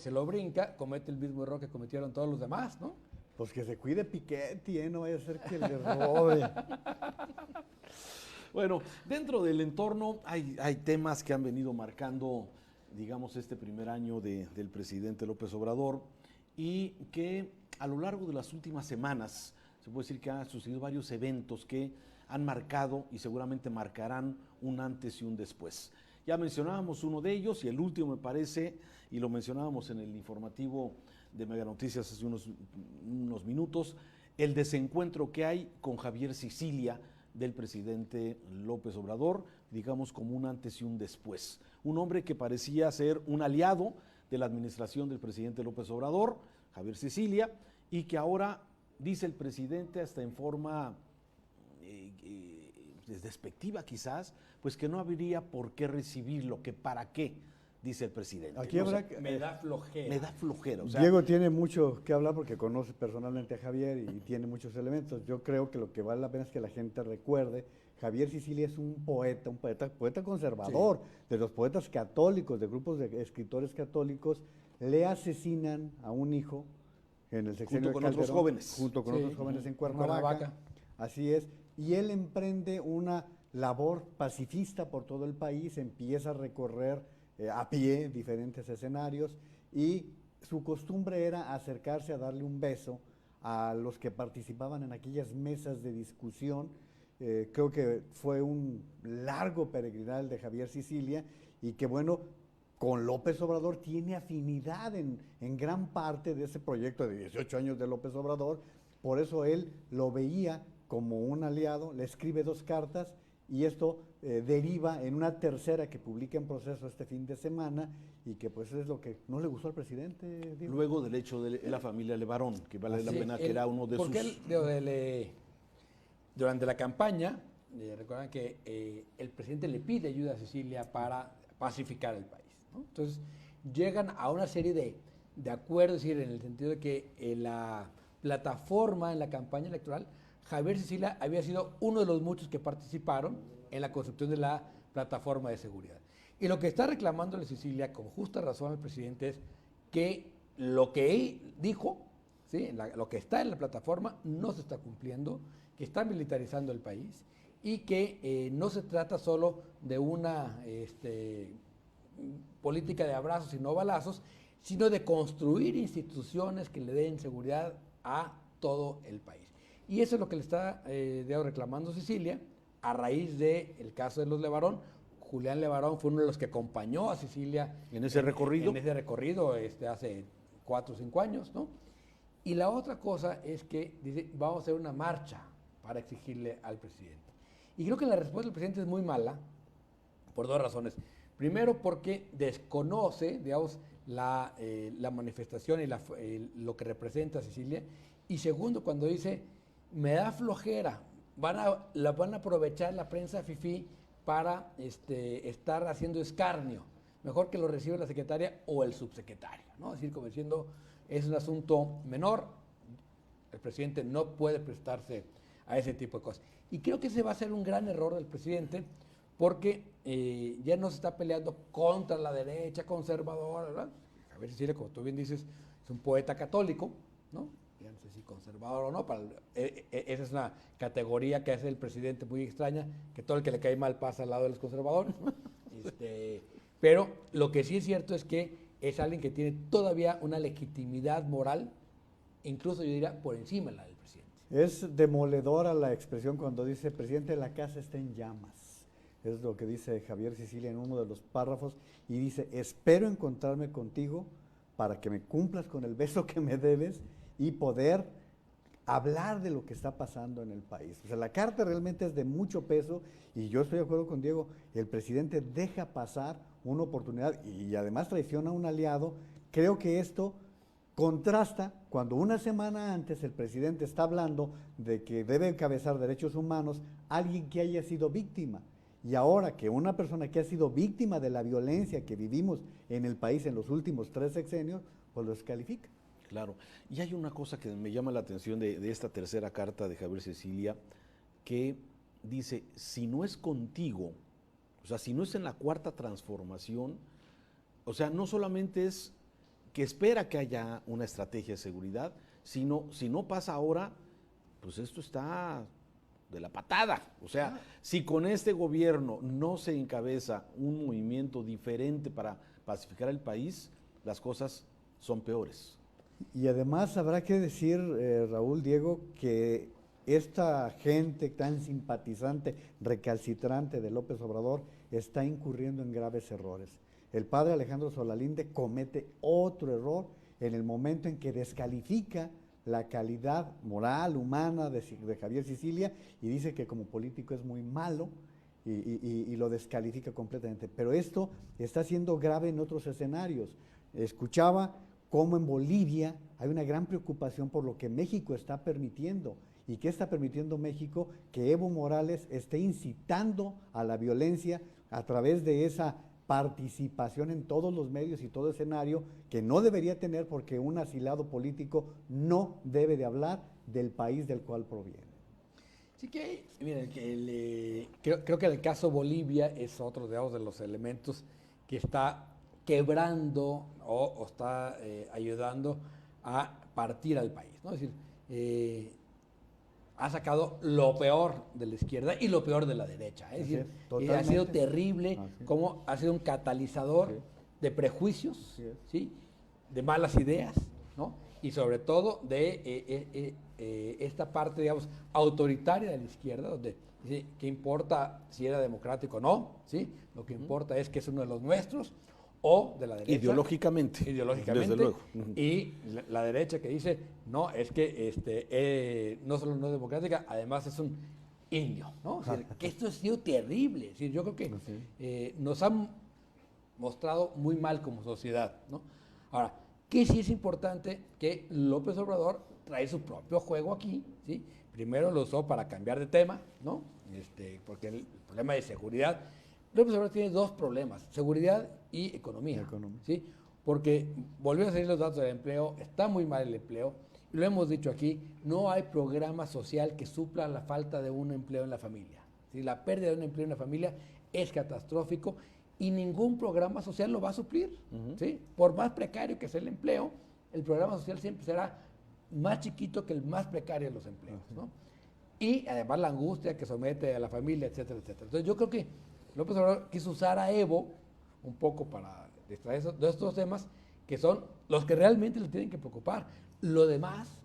se lo brinca, comete el mismo error que cometieron todos los demás, ¿no? Pues que se cuide Piketty, no vaya a ser que le robe. Bueno, dentro del entorno hay temas que han venido marcando, digamos, este primer año del presidente López Obrador y que a lo largo de las últimas semanas se puede decir que han sucedido varios eventos que han marcado y seguramente marcarán un antes y un después. Ya mencionábamos uno de ellos y el último me parece, y lo mencionábamos en el informativo de Mega Noticias hace unos minutos, el desencuentro que hay con Javier Sicilia del presidente López Obrador, digamos como un antes y un después. Un hombre que parecía ser un aliado de la administración del presidente López Obrador, Javier Sicilia, y que ahora dice el presidente hasta en forma despectiva quizás, pues que no habría por qué recibirlo, que para qué, dice el presidente. Aquí habrá que, Me da flojera. Me da flojera. O sea, Diego tiene mucho que hablar porque conoce personalmente a Javier y tiene muchos elementos. Yo creo que lo que vale la pena es que la gente recuerde, Javier Sicilia es un poeta conservador, de los poetas católicos, de grupos de escritores católicos, le asesinan a un hijo en el sexenio junto con de otros Calderón, jóvenes. junto con otros jóvenes en Cuernavaca. Cuernavaca. Así es, y él emprende una labor pacifista por todo el país, empieza a recorrer a pie diferentes escenarios y su costumbre era acercarse a darle un beso a los que participaban en aquellas mesas de discusión. Creo que fue un largo peregrinal de Javier Sicilia y que bueno, con López Obrador tiene afinidad en gran parte de ese proyecto de 18 años de López Obrador, por eso él lo veía como un aliado, le escribe 2 cartas y esto deriva en una tercera que publica en proceso este fin de semana y que pues es lo que no le gustó al presidente. Diego. luego del hecho de la familia Levarón, que vale la pena que era uno de porque sus... durante la campaña, recuerdan que el presidente le pide ayuda a Sicilia para pacificar el país, ¿no? Entonces, llegan a una serie de acuerdos, es decir, en el sentido de que la plataforma en la campaña electoral, Javier Sicilia había sido uno de los muchos que participaron en la construcción de la plataforma de seguridad. Y lo que está reclamándole Sicilia, con justa razón al presidente, es que lo que él dijo, ¿sí? Lo que está en la plataforma no se está cumpliendo, que está militarizando el país y que no se trata solo de una política de abrazos y no balazos, sino de construir instituciones que le den seguridad a todo el país. Y eso es lo que le está reclamando Sicilia a raíz del caso de los Levarón. Julián Levarón fue uno de los que acompañó a Sicilia en ese recorrido. En ese recorrido hace 4 o 5 años, ¿no? Y la otra cosa es que dice, vamos a hacer una marcha para exigirle al presidente. Y creo que la respuesta del presidente es muy mala, por 2 razones. Primero, porque desconoce, digamos, la manifestación y lo que representa Sicilia. Y segundo, cuando dice, me da flojera, van a aprovechar la prensa fifí para estar haciendo escarnio. Mejor que lo reciba la secretaria o el subsecretario, ¿no? Es decir, como diciendo, es un asunto menor, el presidente no puede prestarse a ese tipo de cosas. Y creo que ese va a ser un gran error del presidente, porque ya no se está peleando contra la derecha conservadora, ¿verdad? Javier Sicilia, como tú bien dices, es un poeta católico, ¿no? Ya no sé si conservador o no, esa es una categoría que hace el presidente muy extraña, que todo el que le cae mal pasa al lado de los conservadores, ¿no? Pero lo que sí es cierto es que es alguien que tiene todavía una legitimidad moral, incluso yo diría por encima de la del presidente. Es demoledora la expresión cuando dice, presidente, la casa está en llamas. Es lo que dice Javier Sicilia en uno de los párrafos y dice, espero encontrarme contigo para que me cumplas con el beso que me debes y poder hablar de lo que está pasando en el país. O sea, la carta realmente es de mucho peso y yo estoy de acuerdo con Diego, el presidente deja pasar una oportunidad y además traiciona a un aliado. Creo que esto contrasta cuando una semana antes el presidente está hablando de que debe encabezar derechos humanos alguien que haya sido víctima. Y ahora que una persona que ha sido víctima de la violencia que vivimos en el país en los últimos 3 sexenios, pues lo descalifica. Claro, y hay una cosa que me llama la atención de esta tercera carta de Javier Sicilia, que dice, si no es contigo, o sea, si no es en la cuarta transformación, o sea, no solamente es que espera que haya una estrategia de seguridad. Si no pasa ahora, pues esto está de la patada. O sea, si con este gobierno no se encabeza un movimiento diferente para pacificar el país, las cosas son peores. Y además habrá que decir, Raúl, Diego, que esta gente tan simpatizante, recalcitrante de López Obrador, está incurriendo en graves errores. El padre Alejandro Solalinde comete otro error en el momento en que descalifica la calidad moral, humana de Javier Sicilia y dice que como político es muy malo y lo descalifica completamente. Pero esto está siendo grave en otros escenarios. Escuchaba cómo en Bolivia hay una gran preocupación por lo que México está permitiendo. ¿Y qué está permitiendo México? Que Evo Morales esté incitando a la violencia a través de esa participación en todos los medios y todo escenario que no debería tener, porque un asilado político no debe de hablar del país del cual proviene. Sí que, miren, creo que el caso Bolivia es otro, digamos, de los elementos que está quebrando o está ayudando a partir al país, ¿no? Es decir, ha sacado lo peor de la izquierda y lo peor de la derecha. Es decir, ha sido terrible, como ha sido un catalizador de prejuicios, ¿sí? De malas ideas, ¿no? Y sobre todo de esta parte, digamos, autoritaria de la izquierda, donde ¿sí? ¿Qué importa si era democrático o no? ¿Sí? Lo que importa es que es uno de los nuestros, o de la derecha. Ideológicamente, desde luego. Y la derecha que dice, no, es que no solo no es democrática, además es un indio, ¿no? O sea, que esto ha sido terrible. Es decir, yo creo que nos han mostrado muy mal como sociedad, ¿no? Ahora, que sí es importante que López Obrador trae su propio juego aquí, ¿sí? Primero lo usó para cambiar de tema, ¿no? Porque el problema de seguridad, López Obrador tiene dos problemas, seguridad y economía, ¿sí? Porque volvió a salir los datos del empleo, está muy mal el empleo, lo hemos dicho aquí, no hay programa social que supla la falta de un empleo en la familia, ¿sí? La pérdida de un empleo en la familia es catastrófico y ningún programa social lo va a suplir, ¿sí? Por más precario que sea el empleo, el programa social siempre será más chiquito que el más precario de los empleos, ¿no? Y además la angustia que somete a la familia, etcétera, etcétera. Entonces yo creo que López Obrador quiso usar a Evo un poco para distraer de estos temas que son los que realmente le tienen que preocupar. Lo demás,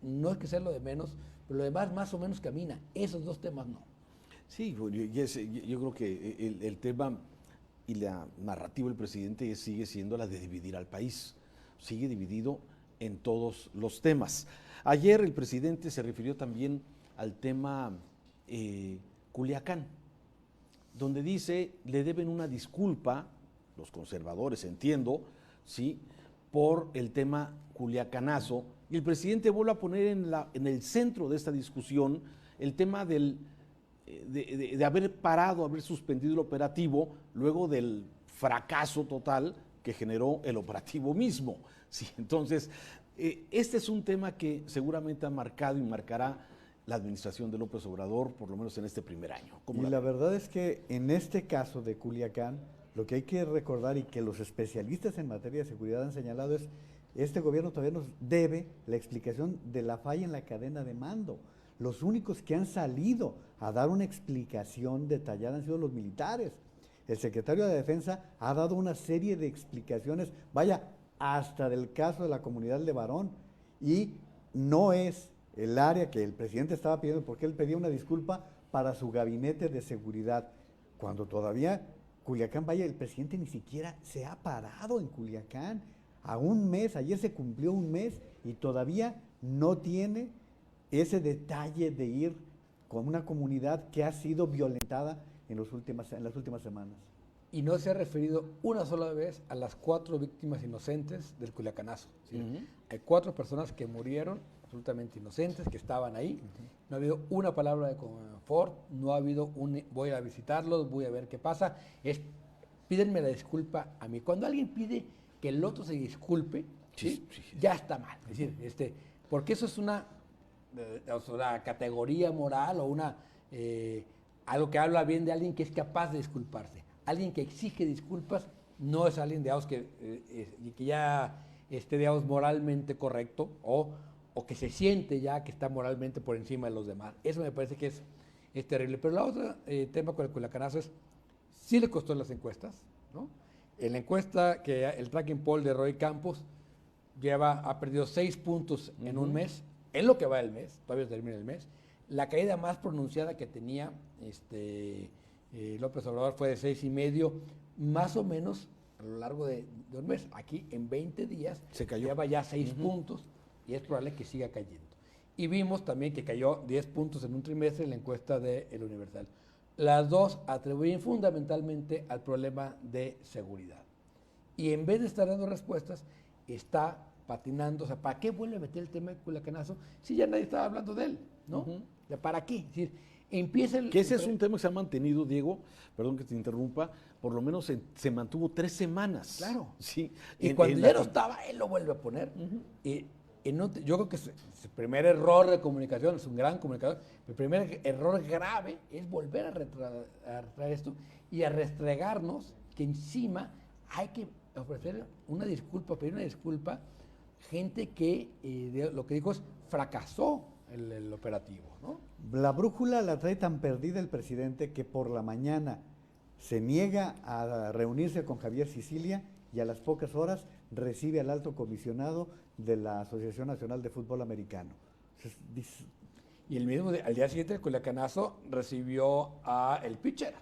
no es que sea lo de menos, pero lo demás más o menos camina. Esos dos temas no. Sí, yo creo que el tema y la narrativa del presidente sigue siendo la de dividir al país. Sigue dividido en todos los temas. Ayer el presidente se refirió también al tema Culiacán, donde dice, le deben una disculpa, los conservadores, entiendo, ¿sí?, por el tema culiacanazo, y el presidente vuelve a poner en el centro de esta discusión el tema de haber parado, haber suspendido el operativo, luego del fracaso total que generó el operativo mismo. Sí, entonces, este es un tema que seguramente ha marcado y marcará la administración de López Obrador, por lo menos en este primer año. Y la verdad es que en este caso de Culiacán, lo que hay que recordar y que los especialistas en materia de seguridad han señalado es, este gobierno todavía nos debe la explicación de la falla en la cadena de mando. Los únicos que han salido a dar una explicación detallada han sido los militares. El secretario de Defensa ha dado una serie de explicaciones, vaya, hasta del caso de la comunidad de Varón, y no es el área que el presidente estaba pidiendo, porque él pedía una disculpa para su gabinete de seguridad, cuando todavía Culiacán, vaya, el presidente ni siquiera se ha parado en Culiacán a un mes, ayer se cumplió un mes y todavía no tiene ese detalle de ir con una comunidad que ha sido violentada en las últimas semanas. Y no se ha referido una sola vez a las 4 víctimas inocentes del Culiacanazo, ¿sí? Hay 4 personas que murieron absolutamente inocentes, que estaban ahí. No ha habido una palabra de confort, no ha habido voy a visitarlos, voy a ver qué pasa. Pídenme la disculpa a mí. Cuando alguien pide que el otro se disculpe, ¿sí? Ya está mal. Es decir, porque eso es una categoría moral o algo que habla bien de alguien que es capaz de disculparse. Alguien que exige disculpas no es alguien, digamos, que ya esté, digamos, moralmente correcto o que se siente ya que está moralmente por encima de los demás. Eso me parece que es terrible. Pero la otra tema con el Culacanazo es, sí le costó las encuestas, ¿no? En la encuesta, el tracking poll de Roy Campos ha perdido 6 puntos en un mes, en lo que va el mes, todavía termina el mes. La caída más pronunciada que tenía López Obrador fue de 6,5, más o menos a lo largo de un mes. Aquí en 20 días se cayó. lleva ya 6 puntos y es probable que siga cayendo. Y vimos también que cayó 10 puntos en un trimestre en la encuesta de El Universal. Las dos atribuyen fundamentalmente al problema de seguridad. Y en vez de estar dando respuestas, está patinando. O sea, ¿para qué vuelve a meter el tema de Culacanazo si ya nadie estaba hablando de él? ¿No? O sea, ¿para qué? Es decir, empieza el... Que ese es un tema que se ha mantenido, Diego, perdón que te interrumpa, por lo menos se mantuvo 3 semanas. Claro. Sí. Y cuando ya no estaba, él lo vuelve a poner. Yo creo que su primer error de comunicación, es un gran comunicador, el primer error grave es volver a traer esto y a restregarnos que encima hay que ofrecer una disculpa, pedir una disculpa, gente que lo que dijo es fracasó el operativo, ¿no? La brújula la trae tan perdida el presidente que por la mañana se niega a reunirse con Javier Sicilia y a las pocas horas recibe al alto comisionado de la Asociación Nacional de Fútbol Americano. Y al día siguiente el Culacanazo recibió a el pitcher.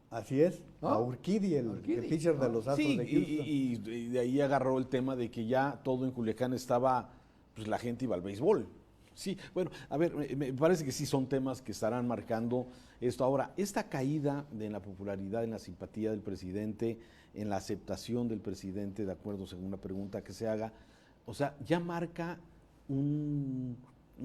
Así es, ¿no? a Urquidi, el pitcher de los Astros de Houston. Y de ahí agarró el tema de que ya todo en Culiacán estaba, pues la gente iba al béisbol. Sí, bueno, a ver, me parece que sí son temas que estarán marcando esto. Ahora, esta caída en la popularidad, en la simpatía del presidente, en la aceptación del presidente, de acuerdo según la pregunta que se haga, o sea, ya marca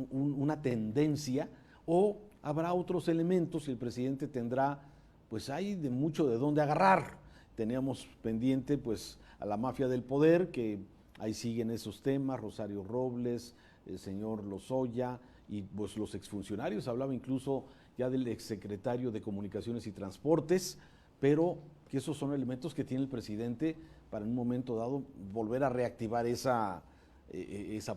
una tendencia, o habrá otros elementos y el presidente tendrá, pues hay de mucho de dónde agarrar. Teníamos pendiente pues a la mafia del poder, que ahí siguen esos temas, Rosario Robles, el señor Lozoya y pues los exfuncionarios, hablaba incluso ya del exsecretario de Comunicaciones y Transportes, pero que esos son elementos que tiene el presidente para en un momento dado volver a reactivar esa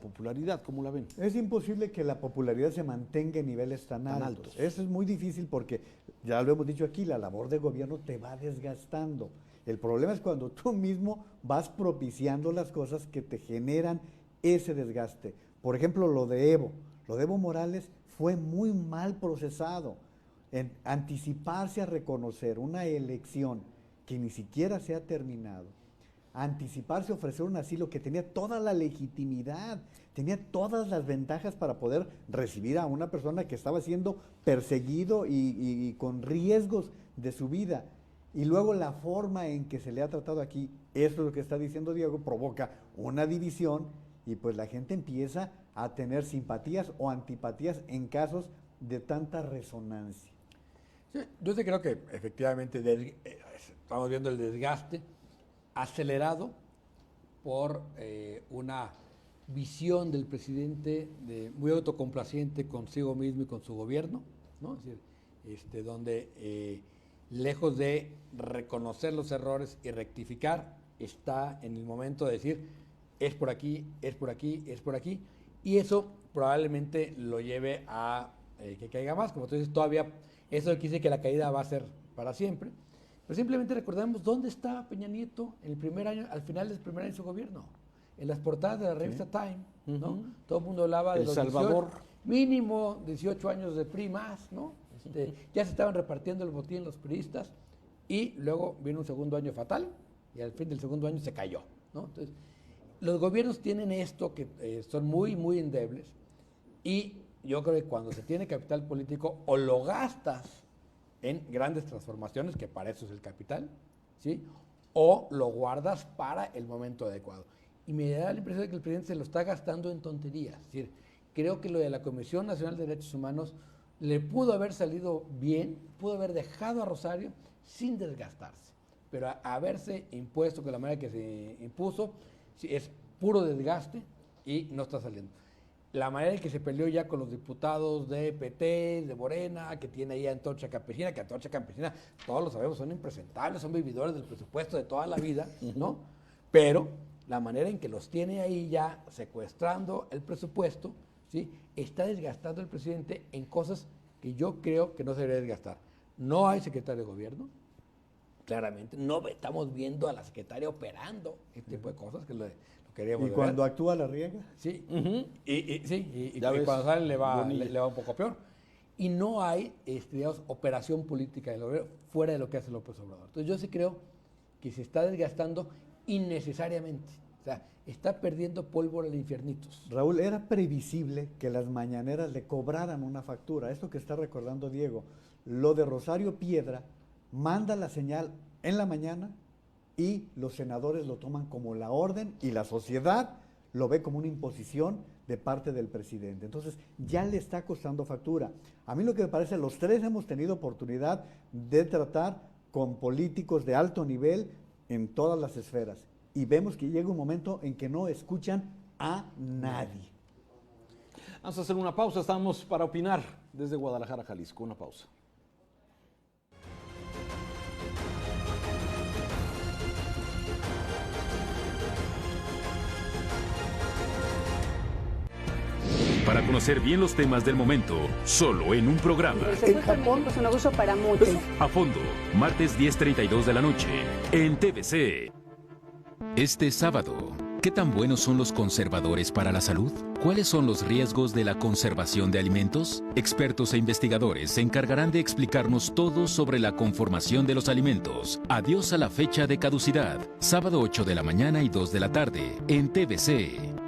popularidad. ¿Cómo la ven? Es imposible que la popularidad se mantenga en niveles tan altos. Eso es muy difícil porque, ya lo hemos dicho aquí, la labor de gobierno te va desgastando. El problema es cuando tú mismo vas propiciando las cosas que te generan ese desgaste. Por ejemplo, lo de Evo Morales fue muy mal procesado. En anticiparse a reconocer una elección que ni siquiera se ha terminado, anticiparse a ofrecer un asilo que tenía toda la legitimidad, tenía todas las ventajas para poder recibir a una persona que estaba siendo perseguido y con riesgos de su vida. Y luego la forma en que se le ha tratado aquí, eso es lo que está diciendo Diego, provoca una división y pues la gente empieza a tener simpatías o antipatías en casos de tanta resonancia. Sí, yo sí creo que efectivamente estamos viendo el desgaste acelerado por una visión del presidente muy autocomplaciente consigo mismo y con su gobierno, ¿no? Es decir, donde lejos de reconocer los errores y rectificar, está en el momento de decir, es por aquí, es por aquí, es por aquí, y eso probablemente lo lleve a que caiga más. Como tú dices, todavía eso quiere decir que la caída va a ser para siempre. Pero simplemente recordemos dónde estaba Peña Nieto en el primer año, al final del primer año de su gobierno. En las portadas de la revista Time, ¿no? Todo el mundo hablaba de El los Salvador. 18, mínimo 18 años de PRI más, ¿no? Ya se estaban repartiendo el botín los priistas y luego vino un segundo año fatal y al fin del segundo año se cayó, ¿no? Entonces, los gobiernos tienen esto que son muy, muy endebles y yo creo que cuando se tiene capital político o lo gastas en grandes transformaciones, que para eso es el capital, ¿sí? O lo guardas para el momento adecuado. Y me da la impresión de que el presidente se lo está gastando en tonterías. Es decir, creo que lo de la Comisión Nacional de Derechos Humanos le pudo haber salido bien, pudo haber dejado a Rosario sin desgastarse, pero haberse impuesto de la manera que se impuso, sí, es puro desgaste y no está saliendo. la manera en que se peleó ya con los diputados de PT, de Morena, que tiene ahí a Antorcha Campesina, que Antorcha Campesina, todos lo sabemos, son impresentables, son vividores del presupuesto de toda la vida, ¿no? Pero la manera en que los tiene ahí ya secuestrando el presupuesto, ¿sí? Está desgastando el presidente en cosas que yo creo que no se debería desgastar. No hay secretario de gobierno, claramente. No estamos viendo a la secretaria operando este tipo de cosas que lo queríamos Y ver. cuando actúa la riega. Sí, y Ya ves, cuando sale le va Bonilla. un poco peor. Y no hay, digamos, operación política del gobierno fuera de lo que hace López Obrador. Entonces yo sí creo que se está desgastando innecesariamente. O sea, está perdiendo pólvora en infiernitos. Raúl, era previsible que las mañaneras le cobraran una factura. Esto que está recordando Diego, lo de Rosario Piedra, manda la señal en la mañana y los senadores lo toman como la orden y la sociedad lo ve como una imposición de parte del presidente. Entonces, ya le está costando factura. A mí lo que me parece, los tres hemos tenido oportunidad de tratar con políticos de alto nivel en todas las esferas. Y vemos que llega un momento en que no escuchan a nadie. Vamos a hacer una pausa, estamos para opinar desde Guadalajara, Jalisco. Una pausa. Para conocer bien los temas del momento, solo en un programa. El secuestro en México es un abuso para muchos. A fondo, martes 10:32 de la noche, en TVC. Este sábado, ¿qué tan buenos son los conservadores para la salud? ¿Cuáles son los riesgos de la conservación de alimentos? Expertos e investigadores se encargarán de explicarnos todo sobre la conformación de los alimentos. Adiós a la fecha de caducidad. Sábado 8 de la mañana y 2 de la tarde, en TVC.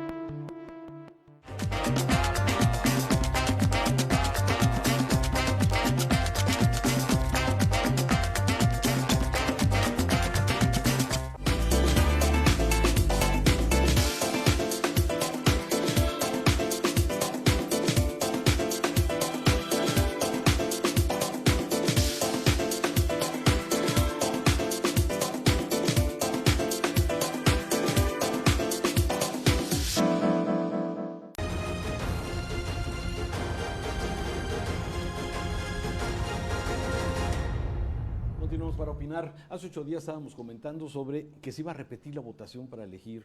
Continuamos para opinar. Hace 8 días estábamos comentando sobre que se iba a repetir la votación para elegir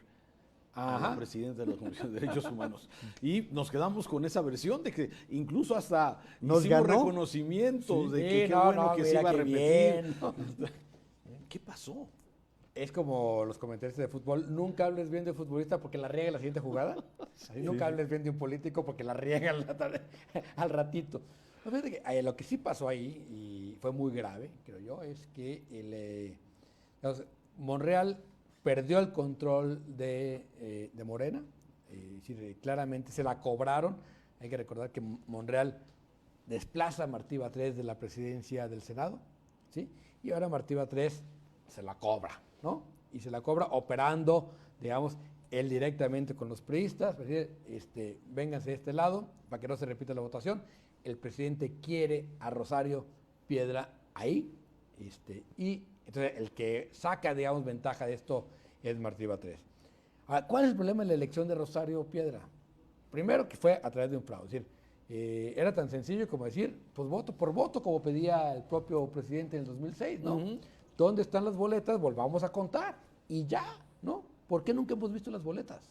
al presidente de la Comisión de Derechos Humanos. Y nos quedamos con esa versión de que incluso hasta ¿Nos hicimos ganó? reconocimientos de Sí, que qué no, bueno no, que se mira iba a qué repetir. bien, ¿no? ¿Qué pasó? Es como los comentaristas de fútbol, nunca hables bien de un futbolista porque la riega en la siguiente jugada. Así, nunca hables bien de un político porque la riega al ratito. No, fíjate que, lo que sí pasó ahí, y fue muy grave, creo yo, es que digamos, Monreal perdió el control de Morena. Claramente se la cobraron. Hay que recordar que Monreal desplaza a Martí Batres de la presidencia del Senado, ¿sí? Y ahora Martí Batres se la cobra, ¿no? Y se la cobra operando, digamos, él directamente con los priistas, vénganse de este lado para que no se repita la votación. El presidente quiere a Rosario Piedra ahí, y entonces el que saca, digamos, ventaja de esto es Martí Batres. Ahora, ¿cuál es el problema de la elección de Rosario Piedra? Primero que fue a través de un fraude, es decir, era tan sencillo como decir, pues voto por voto, como pedía el propio presidente en el 2006, ¿no? ¿Dónde están las boletas? Volvamos a contar. Y ya, ¿no? ¿Por qué nunca hemos visto las boletas?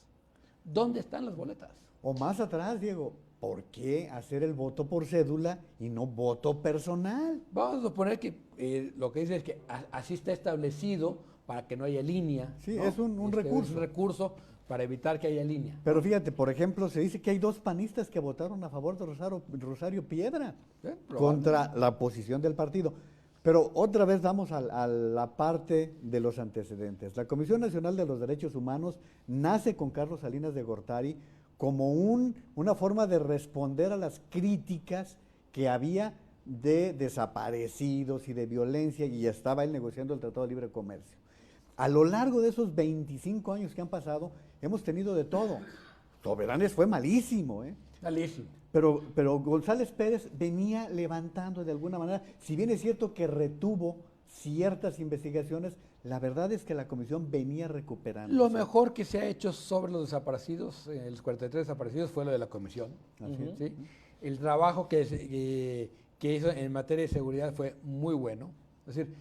¿Dónde están las boletas? O más atrás, Diego, ¿por qué hacer el voto por cédula y no voto personal? Vamos a suponer que lo que dice es que así está establecido para que no haya línea. Sí, ¿no? es un recurso. Es un recurso para evitar que haya línea. Pero fíjate, por ejemplo, se dice que hay 2 panistas que votaron a favor de Rosario Piedra contra la posición del partido. Pero otra vez vamos a la parte de los antecedentes. La Comisión Nacional de los Derechos Humanos nace con Carlos Salinas de Gortari como una forma de responder a las críticas que había de desaparecidos y de violencia, y estaba él negociando el Tratado de Libre Comercio. A lo largo de esos 25 años que han pasado, hemos tenido de todo. Soberanes fue malísimo, Malísimo. Pero González Pérez venía levantando de alguna manera, si bien es cierto que retuvo ciertas investigaciones, La verdad es que la comisión venía recuperando. Lo mejor que se ha hecho sobre los desaparecidos, los 43 desaparecidos, fue lo de la comisión. ¿Sí? El trabajo que hizo en materia de seguridad fue muy bueno. Es decir,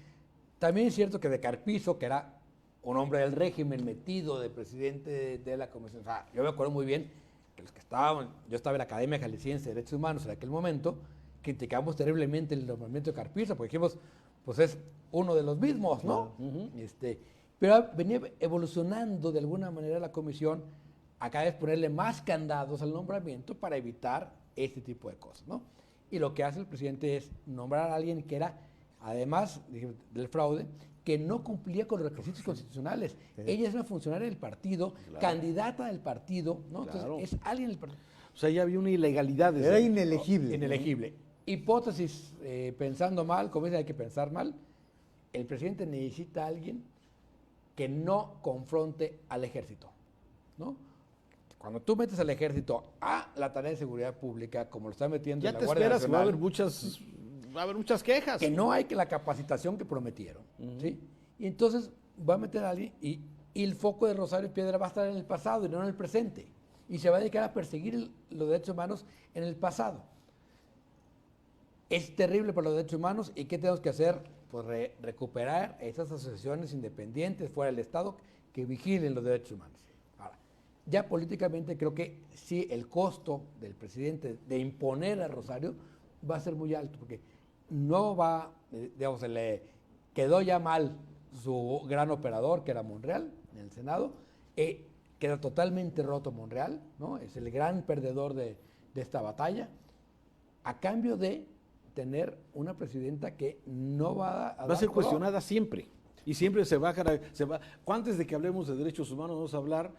también es cierto que de Carpizo, que era un hombre del régimen metido de presidente de la comisión, o sea, yo me acuerdo muy bien que los que estaban, yo estaba en la Academia Jalisciense de Derechos Humanos en aquel momento, criticamos terriblemente el nombramiento de Carpizo, porque dijimos, pues es uno de los mismos, ¿no? Pero venía evolucionando de alguna manera la comisión a cada vez ponerle más candados al nombramiento para evitar este tipo de cosas, ¿no? Y lo que hace el presidente es nombrar a alguien que era, además del fraude, que no cumplía con los requisitos constitucionales. Ella es una funcionaria del partido, candidata del partido, ¿no? Entonces es alguien del partido. O sea, ya había una ilegalidad. Era inelegible. Inelegible. Hipótesis, pensando mal, como dice, hay que pensar mal. El presidente necesita a alguien que no confronte al ejército, ¿no? Cuando tú metes al ejército a la tarea de seguridad pública, como lo está metiendo Ya en la te Guardia esperas que va a Nacional, haber muchas quejas. que no hay la capacitación que prometieron, ¿sí? Y entonces va a meter a alguien y el foco de Rosario Piedra va a estar en el pasado y no en el presente. Y se va a dedicar a perseguir los derechos humanos en el pasado. Es terrible para los derechos humanos. ¿Y qué tenemos que hacer? Pues recuperar esas asociaciones independientes fuera del Estado que vigilen los derechos humanos. Ahora, ya políticamente creo que sí el costo del presidente de imponer a Rosario va a ser muy alto, porque no va, digamos, se le quedó ya mal su gran operador, que era Monreal, en el Senado, queda totalmente roto Monreal, ¿no? Es el gran perdedor de esta batalla, a cambio de tener una presidenta que no va a ser cuestionada siempre. Y siempre se va. Antes de que hablemos de derechos humanos, vamos a hablar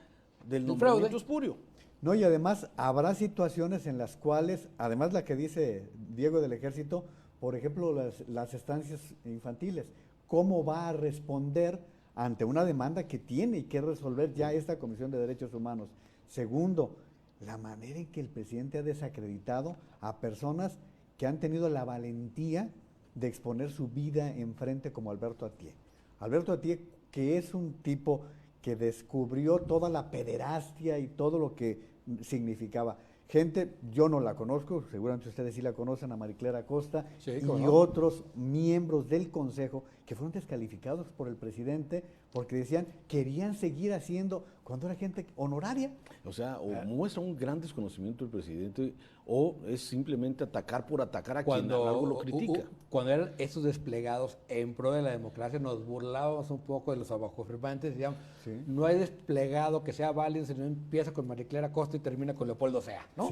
del nombramiento espurio. No, y además habrá situaciones en las cuales, además la que dice Diego del Ejército, por ejemplo, las estancias infantiles, ¿cómo va a responder ante una demanda que tiene y que resolver ya esta Comisión de Derechos Humanos? Segundo, la manera en que el presidente ha desacreditado a personas que han tenido la valentía de exponer su vida enfrente, como Alberto Atié. Alberto Atié, que es un tipo que descubrió toda la pederastia y todo lo que significaba. Gente, yo no la conozco, seguramente ustedes sí la conocen, a Mariclera Acosta, sí, y otros miembros del Consejo que fueron descalificados por el presidente porque decían, querían seguir haciendo, cuando era gente honoraria. O sea, o muestra un gran desconocimiento del presidente, o es simplemente atacar por atacar a quien algo lo critica. Cuando eran esos desplegados en pro de la democracia, nos burlábamos un poco de los abajofirmantes, decíamos, no hay desplegado que sea válido si no empieza con Mariclera Acosta y termina con Leopoldo Sea, ¿no?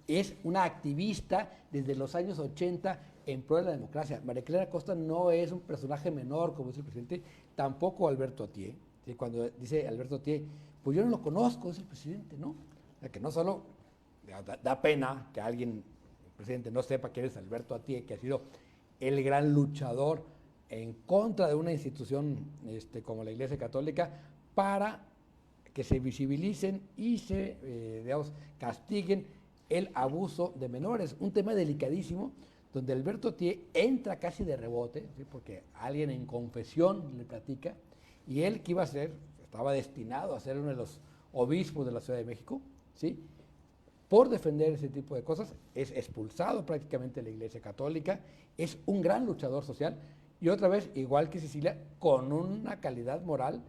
Es una activista desde los años 80 en pro de la democracia. Mariclera Acosta no es un personaje menor, como dice el presidente, tampoco Alberto Atié. ¿Sí? Cuando dice Alberto Atié, pues yo no lo conozco, es el presidente, ¿no? O sea, que no solo da pena que alguien, el presidente, no sepa quién es Alberto Atié, que ha sido el gran luchador en contra de una institución como la Iglesia Católica, para que se visibilicen y se, castiguen el abuso de menores. Un tema delicadísimo, donde Alberto Atié entra casi de rebote, ¿sí? Porque alguien en confesión le platica, y él, que iba a ser, estaba destinado a ser uno de los obispos de la Ciudad de México, ¿sí? Por defender ese tipo de cosas, es expulsado prácticamente de la Iglesia Católica, es un gran luchador social, y otra vez, igual que Cecilia, con una calidad moral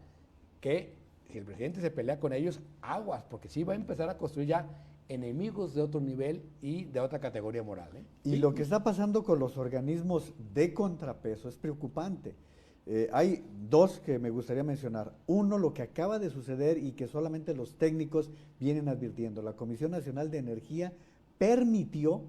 que, si el presidente se pelea con ellos, aguas, porque sí va a empezar a construir ya enemigos de otro nivel y de otra categoría moral. Y ¿sí? Lo que está pasando con los organismos de contrapeso es preocupante. Hay dos que me gustaría mencionar. Uno, lo que acaba de suceder y que solamente los técnicos vienen advirtiendo. La Comisión Nacional de Energía permitió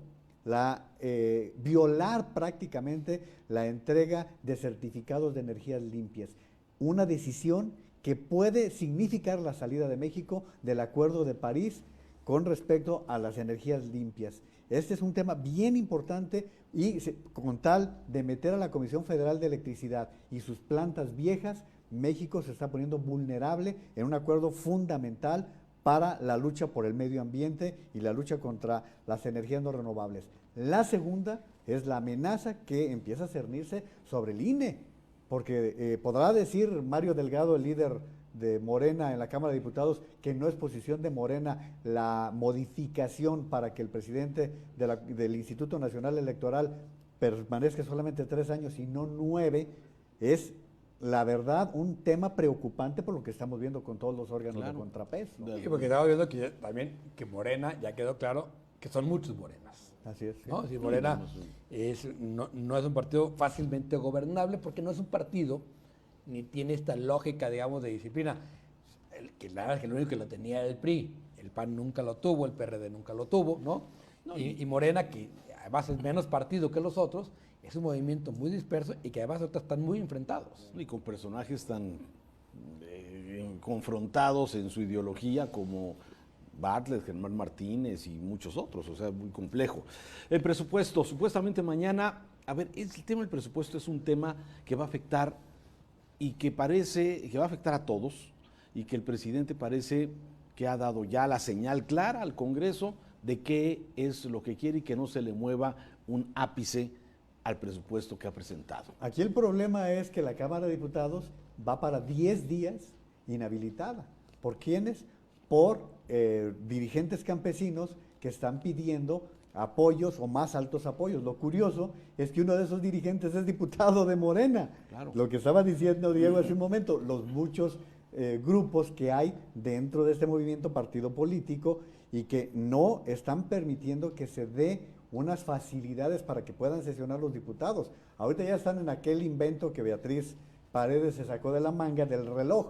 violar prácticamente la entrega de certificados de energías limpias. Una decisión que puede significar la salida de México del Acuerdo de París con respecto a las energías limpias. Este es un tema bien importante y con tal de meter a la Comisión Federal de Electricidad y sus plantas viejas, México se está poniendo vulnerable en un acuerdo fundamental para la lucha por el medio ambiente y la lucha contra las energías no renovables. La segunda es la amenaza que empieza a cernirse sobre el INE. porque podrá decir Mario Delgado, el líder de Morena en la Cámara de Diputados, que no es posición de Morena la modificación para que el presidente del Instituto Nacional Electoral permanezca solamente 3 años y no 9, es la verdad un tema preocupante por lo que estamos viendo con todos los órganos de contrapeso. Sí, porque estamos viendo que también que Morena, ya quedó claro que son muchos Morenas. Así es. ¿No? Si Morena no es un partido fácilmente gobernable porque no es un partido ni tiene esta lógica, digamos, de disciplina. La verdad es que lo único que lo tenía era el PRI, el PAN nunca lo tuvo, el PRD nunca lo tuvo, ¿no? Y Morena, que además es menos partido que los otros, es un movimiento muy disperso y que además ahorita están muy enfrentados. Y con personajes tan confrontados en su ideología como Bartlett, Germán Martínez y muchos otros, o sea, muy complejo. El presupuesto, supuestamente mañana, a ver, el tema del presupuesto es un tema que va a afectar y que parece que va a afectar a todos y que el presidente parece que ha dado ya la señal clara al Congreso de qué es lo que quiere y que no se le mueva un ápice al presupuesto que ha presentado. Aquí el problema es que la Cámara de Diputados va para 10 días inhabilitada. ¿Por quiénes? Por dirigentes campesinos que están pidiendo apoyos o más altos apoyos. Lo curioso es que uno de esos dirigentes es diputado de Morena. Claro. Lo que estaba diciendo Diego hace un momento, los muchos grupos que hay dentro de este movimiento partido político y que no están permitiendo que se dé unas facilidades para que puedan sesionar los diputados. Ahorita ya están en aquel invento que Beatriz Paredes se sacó de la manga del reloj.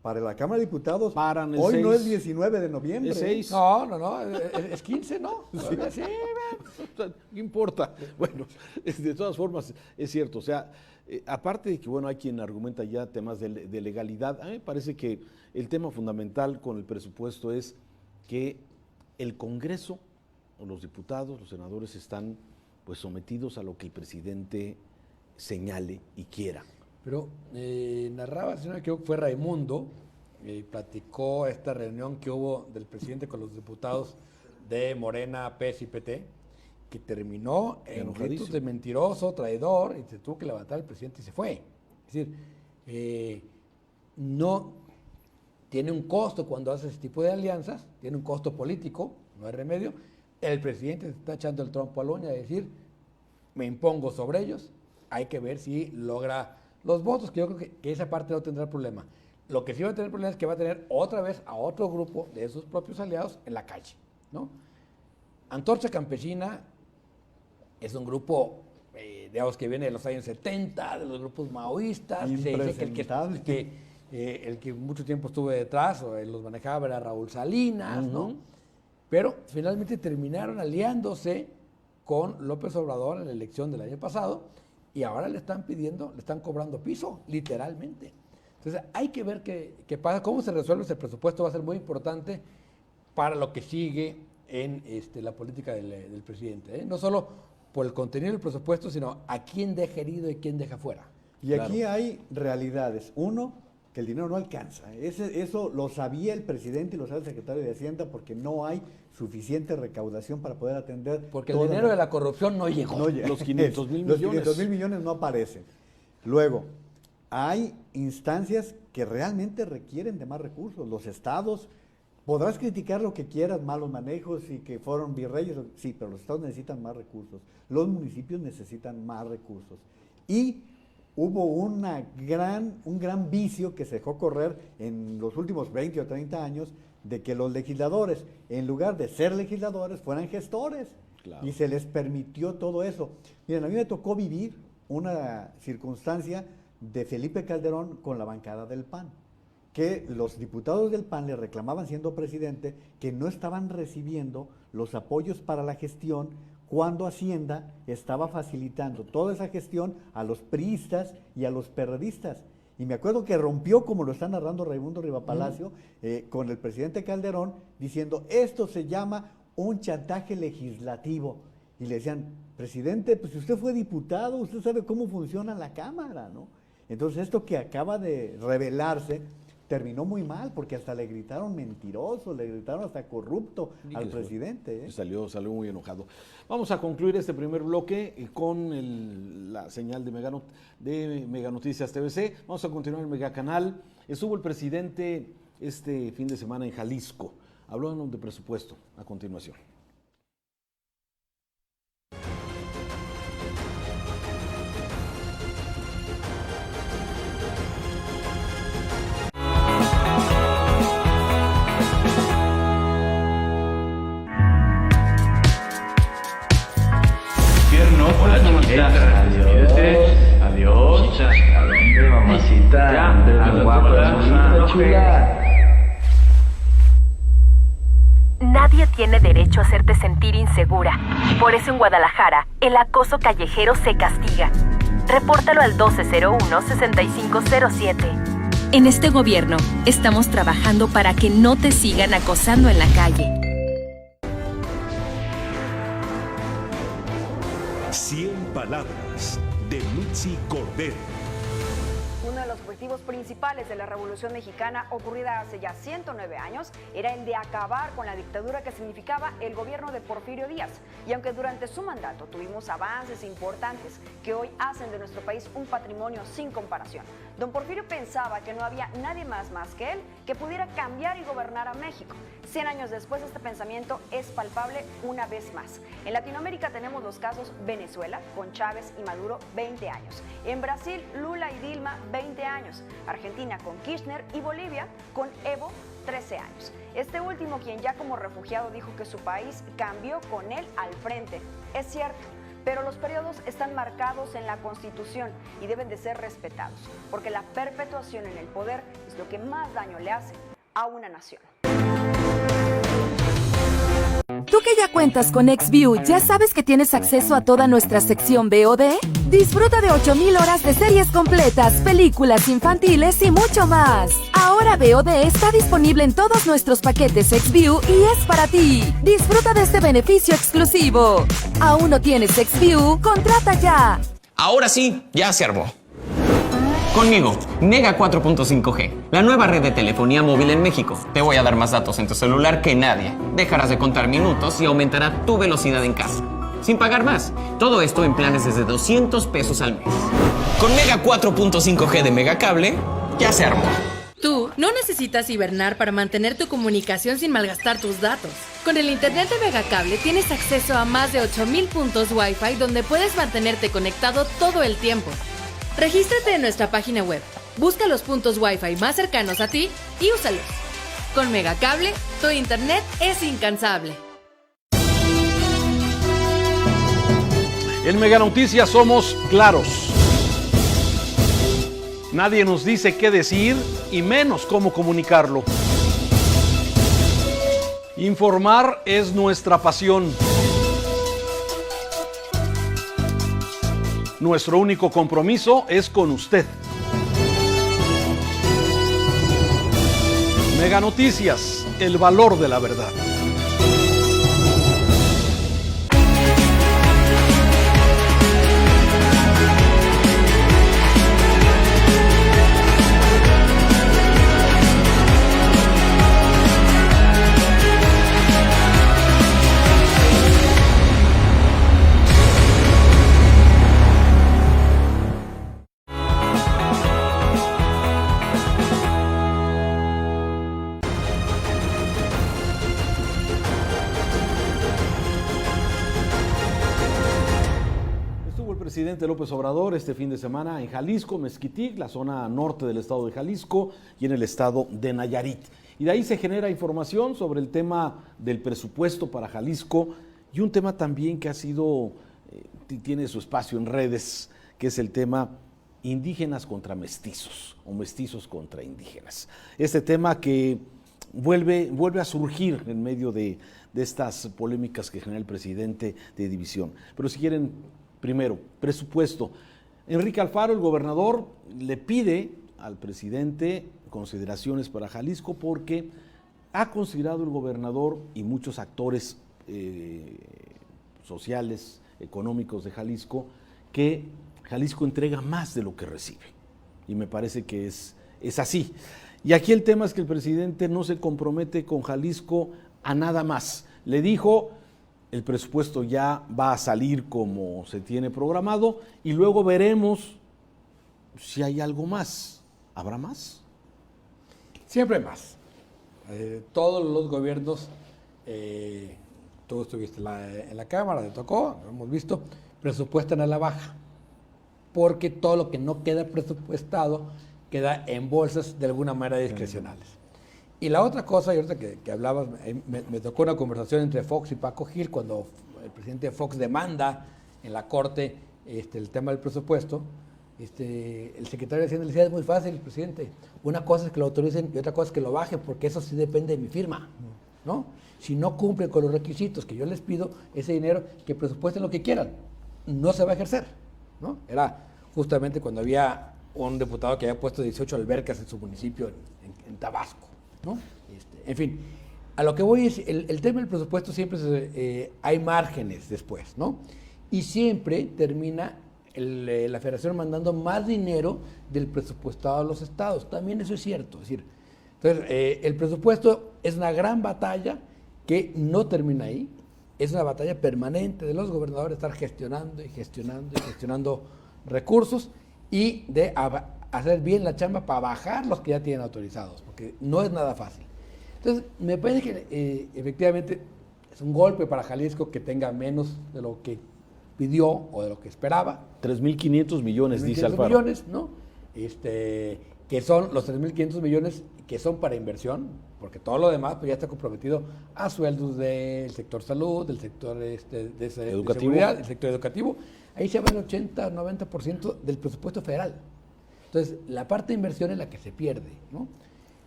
Para la Cámara de Diputados, hoy 6, no es 19 de noviembre. Es 6. No, es 15, ¿no? Sí, no importa. Bueno, de todas formas, es cierto. O sea, aparte de que, bueno, hay quien argumenta ya temas de legalidad, a mí me parece que el tema fundamental con el presupuesto es que el Congreso, o los diputados, los senadores, están pues sometidos a lo que el presidente señale y quiera. Pero narraba, si no me equivoco, fue Raimundo, platicó esta reunión que hubo del presidente con los diputados de Morena, PES y PT, que terminó en gritos de mentiroso, traidor, y se tuvo que levantar el presidente y se fue. Es decir, no tiene un costo cuando hace ese tipo de alianzas, tiene un costo político, no hay remedio. El presidente se está echando el trompo a la uña de decir, me impongo sobre ellos, hay que ver si logra los votos, que yo creo que esa parte no tendrá problema. Lo que sí va a tener problema es que va a tener otra vez a otro grupo de sus propios aliados en la calle, ¿no? Antorcha Campesina es un grupo, digamos, que viene de los años 70, de los grupos maoístas. Se dice que el que mucho tiempo estuvo detrás, o los manejaba era Raúl Salinas, ¿no? Pero finalmente terminaron aliándose con López Obrador en la elección del año pasado, y ahora le están cobrando piso, literalmente. Entonces hay que ver qué pasa, cómo se resuelve ese presupuesto, va a ser muy importante para lo que sigue en la política del presidente, ¿eh? No solo por el contenido del presupuesto, sino a quién deja herido y quién deja fuera. Y aquí hay realidades. Uno, que el dinero no alcanza. Eso lo sabía el presidente y lo sabe el secretario de Hacienda, porque no hay suficiente recaudación para poder atender. Porque el dinero de la corrupción no llegó. Los 500 mil millones. Los 500 mil millones no aparecen. Luego, hay instancias que realmente requieren de más recursos. Los estados, podrás criticar lo que quieras, malos manejos y que fueron virreyes, sí, pero los estados necesitan más recursos. Los municipios necesitan más recursos. Y hubo un gran vicio que se dejó correr en los últimos 20 o 30 años, de que los legisladores, en lugar de ser legisladores, fueran gestores. Claro. Y se les permitió todo eso. Miren, a mí me tocó vivir una circunstancia de Felipe Calderón con la bancada del PAN, que los diputados del PAN le reclamaban, siendo presidente, que no estaban recibiendo los apoyos para la gestión cuando Hacienda estaba facilitando toda esa gestión a los priistas y a los perredistas. Y me acuerdo que rompió, como lo está narrando Raimundo Rivapalacio, con el presidente Calderón, diciendo, esto se llama un chantaje legislativo. Y le decían, presidente, pues si usted fue diputado, usted sabe cómo funciona la Cámara, ¿no? Entonces esto que acaba de revelarse, terminó muy mal, porque hasta le gritaron mentiroso, le gritaron hasta corrupto al presidente. Salió muy enojado. Vamos a concluir este primer bloque con la señal de Mega Noticias TVC. Vamos a continuar en Mega Canal. Estuvo el presidente este fin de semana en Jalisco. Hablamos de presupuesto a continuación. Adiós. ¿A dónde, mamacita? Nadie tiene derecho a hacerte sentir insegura. Por eso en Guadalajara, el acoso callejero se castiga. Repórtalo al 1201-6507. En este gobierno, estamos trabajando para que no te sigan acosando en la calle. 100 palabras de Mitzi Cordero. Uno de los objetivos principales de la Revolución Mexicana, ocurrida hace ya 109 años, era el de acabar con la dictadura que significaba el gobierno de Porfirio Díaz. Y aunque durante su mandato tuvimos avances importantes que hoy hacen de nuestro país un patrimonio sin comparación, don Porfirio pensaba que no había nadie más que él que pudiera cambiar y gobernar a México. 100 años después, este pensamiento es palpable una vez más. En Latinoamérica tenemos los casos Venezuela, con Chávez y Maduro, 20 años. En Brasil, Lula y Dilma, 20 años. Argentina con Kirchner y Bolivia con Evo, 13 años. Este último, quien ya como refugiado dijo que su país cambió con él al frente. Es cierto, pero los periodos están marcados en la Constitución y deben de ser respetados, porque la perpetuación en el poder es lo que más daño le hace a una nación. Tú que ya cuentas con XView, ¿ya sabes que tienes acceso a toda nuestra sección VOD? Disfruta de 8,000 horas de series completas, películas infantiles y mucho más. Ahora VOD está disponible en todos nuestros paquetes XView y es para ti. Disfruta de este beneficio exclusivo. ¿Aún no tienes XView? ¡Contrata ya! Ahora sí, ya se armó. Conmigo, Mega 4.5G, la nueva red de telefonía móvil en México. Te voy a dar más datos en tu celular que nadie. Dejarás de contar minutos y aumentará tu velocidad en casa, sin pagar más. Todo esto en planes desde 200 pesos al mes. Con Mega 4.5G de Megacable, ya se armó. Tú no necesitas hibernar para mantener tu comunicación sin malgastar tus datos. Con el internet de Megacable tienes acceso a más de 8,000 puntos Wi-Fi donde puedes mantenerte conectado todo el tiempo. Regístrate en nuestra página web, busca los puntos Wi-Fi más cercanos a ti y úsalos. Con Megacable, tu internet es incansable. En Mega Noticias somos claros. Nadie nos dice qué decir y menos cómo comunicarlo. Informar es nuestra pasión. Nuestro único compromiso es con usted. Mega Noticias, el valor de la verdad. Presidente López Obrador este fin de semana en Jalisco, Mezquitic, la zona norte del estado de Jalisco y en el estado de Nayarit. Y de ahí se genera información sobre el tema del presupuesto para Jalisco y un tema también que ha sido, tiene su espacio en redes, que es el tema indígenas contra mestizos o mestizos contra indígenas. Este tema que vuelve a surgir en medio de estas polémicas que genera el presidente de división. Pero si quieren, primero, presupuesto. Enrique Alfaro, el gobernador, le pide al presidente consideraciones para Jalisco porque ha considerado el gobernador y muchos actores sociales, económicos de Jalisco, que Jalisco entrega más de lo que recibe. Y me parece que es así. Y aquí el tema es que el presidente no se compromete con Jalisco a nada más. Le dijo, el presupuesto ya va a salir como se tiene programado y luego veremos si hay algo más. ¿Habrá más? Siempre hay más. Todos los gobiernos, tú estuviste en la Cámara, te tocó, lo hemos visto, presupuestan a la baja. Porque todo lo que no queda presupuestado queda en bolsas de alguna manera discrecionales. Y la otra cosa, y ahorita que hablabas, me tocó una conversación entre Fox y Paco Gil cuando el presidente Fox demanda en la Corte el tema del presupuesto. El secretario de Hacienda le decía, es muy fácil, presidente. Una cosa es que lo autoricen y otra cosa es que lo bajen, porque eso sí depende de mi firma, ¿no? Si no cumplen con los requisitos que yo les pido, ese dinero, que presupuesten lo que quieran, no se va a ejercer, ¿no? Era justamente cuando había un diputado que había puesto 18 albercas en su municipio en Tabasco, ¿no? En fin, a lo que voy es, el tema del presupuesto siempre hay márgenes después, ¿no? Y siempre termina la federación mandando más dinero del presupuestado a los estados. También eso es cierto. Es decir, entonces, el presupuesto es una gran batalla que no termina ahí. Es una batalla permanente de los gobernadores estar gestionando y gestionando y gestionando recursos y de hacer bien la chamba para bajar los que ya tienen autorizados, porque no es nada fácil. Entonces, me parece que efectivamente es un golpe para Jalisco que tenga menos de lo que pidió o de lo que esperaba. 3.500 millones, dice Alfaro. Millones, ¿no? Que son los 3.500 millones que son para inversión, porque todo lo demás pues ya está comprometido a sueldos del sector salud, del sector de seguridad, del sector educativo. Ahí se va el 80-90% del presupuesto federal. Entonces, la parte de inversión es la que se pierde, ¿no?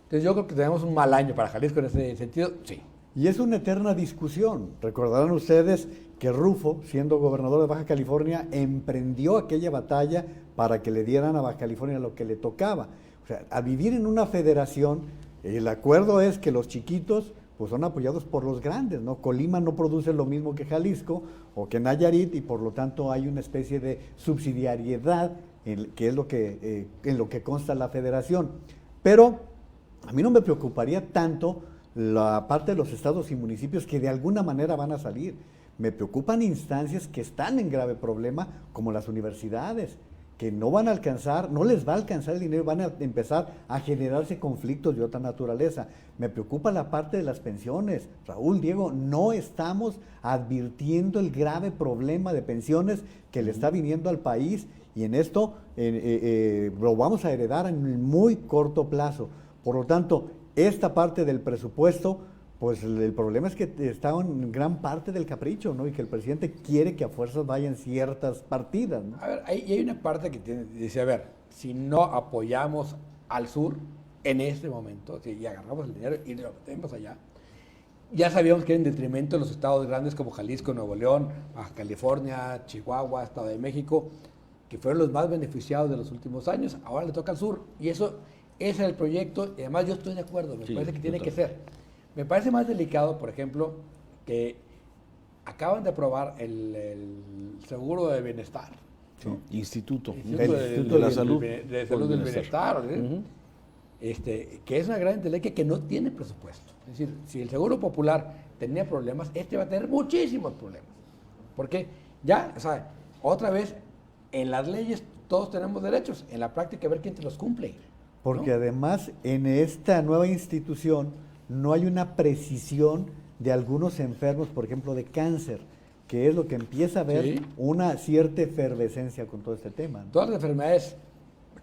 Entonces, yo creo que tenemos un mal año para Jalisco en ese sentido, sí. Y es una eterna discusión. Recordarán ustedes que Rufo, siendo gobernador de Baja California, emprendió aquella batalla para que le dieran a Baja California lo que le tocaba. O sea, al vivir en una federación, el acuerdo es que los chiquitos pues son apoyados por los grandes, ¿no? Colima no produce lo mismo que Jalisco o que Nayarit y por lo tanto hay una especie de subsidiariedad que es en lo que consta la federación. Pero a mí no me preocuparía tanto la parte de los estados y municipios que de alguna manera van a salir. Me preocupan instancias que están en grave problema, como las universidades, que no van a alcanzar, no les va a alcanzar el dinero, van a empezar a generarse conflictos de otra naturaleza. Me preocupa la parte de las pensiones. Raúl, Diego, no estamos advirtiendo el grave problema de pensiones que le está viniendo al país y en esto lo vamos a heredar en muy corto plazo. Por lo tanto, esta parte del presupuesto, pues el problema es que está en gran parte del capricho, ¿no? Y que el presidente quiere que a fuerzas vayan ciertas partidas, ¿no? A ver, hay una parte que dice, a ver, si no apoyamos al sur en este momento, y agarramos el dinero y lo metemos allá, ya sabíamos que era en detrimento de los estados grandes como Jalisco, Nuevo León, Baja California, Chihuahua, Estado de México, que fueron los más beneficiados de los últimos años. Ahora le toca al sur, y eso ese es el proyecto, y además yo estoy de acuerdo, me parece que tiene que ser. Me parece más delicado, por ejemplo, que acaban de aprobar el seguro de bienestar. ¿No? Instituto de la Salud. De Salud del Bienestar. Que es una gran entelequia que no tiene presupuesto. Es decir, si el Seguro Popular tenía problemas, este va a tener muchísimos problemas. Porque ya, o sea, otra vez, en las leyes todos tenemos derechos, en la práctica a ver quién te los cumple. Porque además en esta nueva institución no hay una precisión de algunos enfermos, por ejemplo, de cáncer, que es lo que empieza a haber una cierta efervescencia con todo este tema, ¿no? Todas las enfermedades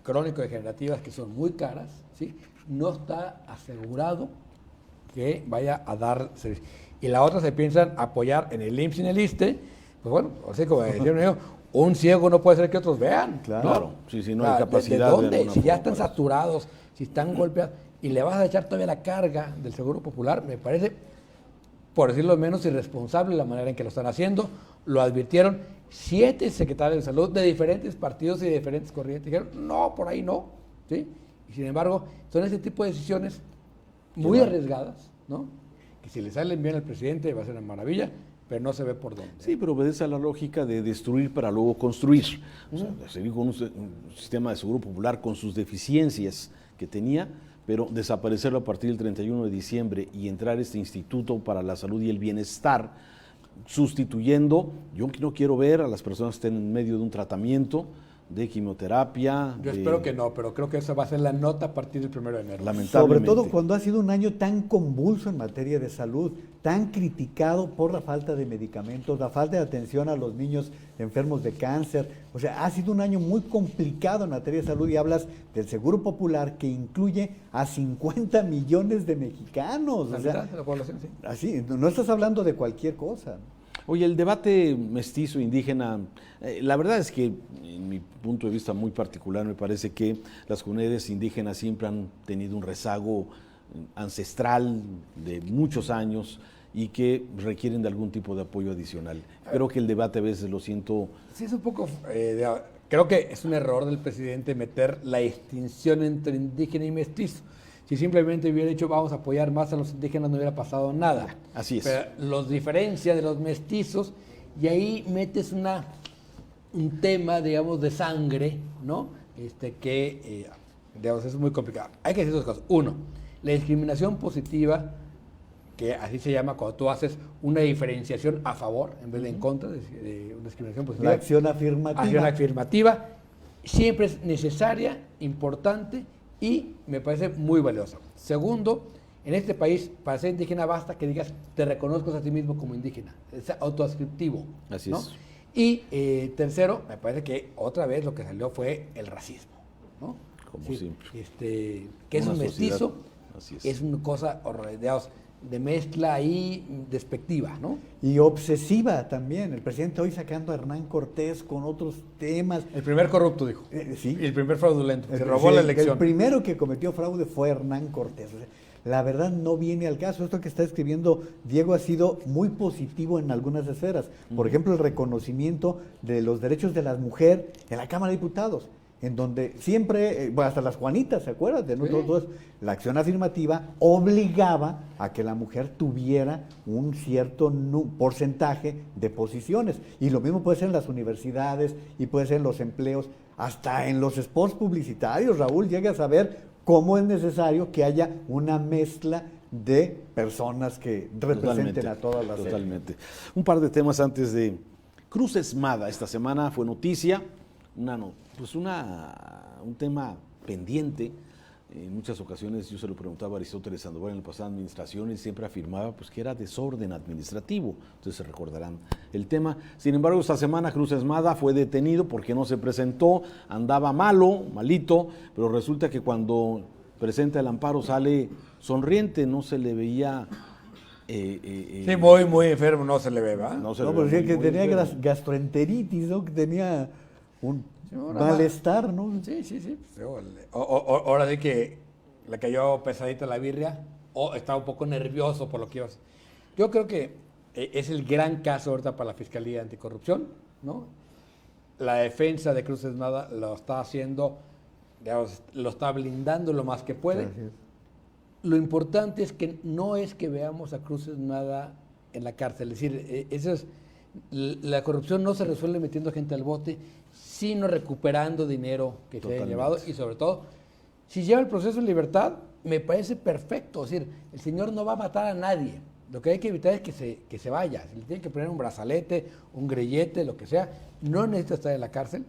crónico-degenerativas que son muy caras, ¿sí? No está asegurado que vaya a dar servicio. Y la otra se piensan apoyar en el IMSS y en el ISSSTE, pues bueno, así como decían, un ciego no puede ser que otros vean. Claro, sí, sí, no hay capacidad. ¿De dónde? Si ya están saturados, si están golpeados, y le vas a echar todavía la carga del Seguro Popular, me parece, por decirlo menos, irresponsable la manera en que lo están haciendo. Lo advirtieron 7 secretarios de salud de diferentes partidos y de diferentes corrientes. Dijeron, no, por ahí no. ¿Sí? Y sin embargo, son ese tipo de decisiones muy arriesgadas, ¿no? Que si le salen bien al presidente va a ser una maravilla, pero no se ve por dónde. Sí, pero obedece a la lógica de destruir para luego construir. O sea, seguir con un sistema de seguro popular con sus deficiencias que tenía, pero desaparecerlo a partir del 31 de diciembre y entrar este Instituto para la Salud y el Bienestar, sustituyendo, yo no quiero ver a las personas que estén en medio de un tratamiento de quimioterapia. Yo espero que no, pero creo que esa va a ser la nota a partir del 1 de enero. Sobre todo cuando ha sido un año tan convulso en materia de salud, tan criticado por la falta de medicamentos, la falta de atención a los niños enfermos de cáncer. O sea, ha sido un año muy complicado en materia de salud y hablas del Seguro Popular que incluye a 50 millones de mexicanos. La mitad de la población, sí. Así, no estás hablando de cualquier cosa. Oye, el debate mestizo indígena, la verdad es que en mi punto de vista muy particular me parece que las comunidades indígenas siempre han tenido un rezago ancestral de muchos años y que requieren de algún tipo de apoyo adicional. Creo que el debate a veces lo siento... Sí, es un poco... creo que es un error del presidente meter la distinción entre indígena y mestizo. Si simplemente hubiera dicho vamos a apoyar más a los indígenas no hubiera pasado nada. Así es. Pero los diferencia de los mestizos y ahí metes un tema, digamos, de sangre, ¿no? Que, digamos, es muy complicado. Hay que decir dos cosas. Uno, la discriminación positiva, que así se llama cuando tú haces una diferenciación a favor en vez de en contra de una discriminación positiva. La acción afirmativa. Acción afirmativa siempre es necesaria, importante y me parece muy valiosa. Segundo, en este país, para ser indígena basta que digas, te reconozco a ti mismo como indígena. Es autoascriptivo. Así ¿no? es. Y tercero, me parece que otra vez lo que salió fue el racismo, ¿no? Como sí, siempre. Que es Una un mestizo, así es una cosa de mezcla ahí despectiva, ¿no? Y obsesiva también. El presidente hoy sacando a Hernán Cortés con otros temas. El primer corrupto, dijo. Sí. Y el primer fraudulento. Se robó la elección. El primero que cometió fraude fue Hernán Cortés. O sea, la verdad no viene al caso. Esto que está escribiendo Diego ha sido muy positivo en algunas esferas. Por ejemplo, el reconocimiento de los derechos de la mujer en la Cámara de Diputados, en donde siempre, hasta las Juanitas, ¿se acuerdan? De nosotros, la acción afirmativa obligaba a que la mujer tuviera un cierto porcentaje de posiciones. Y lo mismo puede ser en las universidades y puede ser en los empleos, hasta en los spots publicitarios. Raúl, llega a saber cómo es necesario que haya una mezcla de personas que representen a todas las... Totalmente. Un par de temas antes de... Cruz Esmada, esta semana fue noticia, un tema pendiente. En muchas ocasiones yo se lo preguntaba a Aristóteles Sandoval en la pasada administración, él siempre afirmaba pues, que era desorden administrativo, entonces se recordarán el tema. Sin embargo, esta semana Cruz Esmada fue detenido porque no se presentó, andaba malito, pero resulta que cuando presenta el amparo sale sonriente, no se le veía... sí, muy enfermo, no se le ve, ¿verdad? No, pero decía que tenía gastroenteritis, ¿no? Que tenía un malestar, ¿no? Sí. Ahora sí que le cayó pesadita la birria o estaba un poco nervioso por lo que iba a hacer. Yo creo que es el gran caso ahorita para la Fiscalía Anticorrupción, ¿no? La defensa de Cruz Esmada lo está haciendo, digamos, lo está blindando lo más que puede. Gracias. Lo importante es que no es que veamos a Cruz Esmada en la cárcel, es decir, la corrupción no se resuelve metiendo gente al bote, sino recuperando dinero que se haya llevado y sobre todo, si lleva el proceso en libertad, me parece perfecto, es decir, el señor no va a matar a nadie, lo que hay que evitar es que se vaya, si le tiene que poner un brazalete, un grillete, lo que sea, no necesita estar en la cárcel,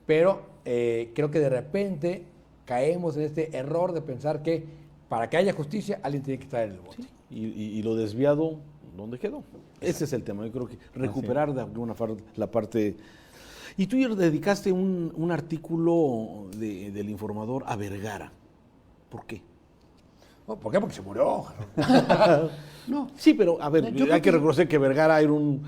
pero creo que de repente caemos en este error de pensar que para que haya justicia, alguien tiene que estar en el bote. Sí. Y lo desviado, ¿dónde quedó? Ese es el tema. Yo creo que recuperar de alguna forma la parte... Y tú dedicaste un artículo del Informador a Vergara. ¿Por qué? ¿Por qué? Porque se murió. No. Sí, pero a ver, hay que reconocer que Vergara era un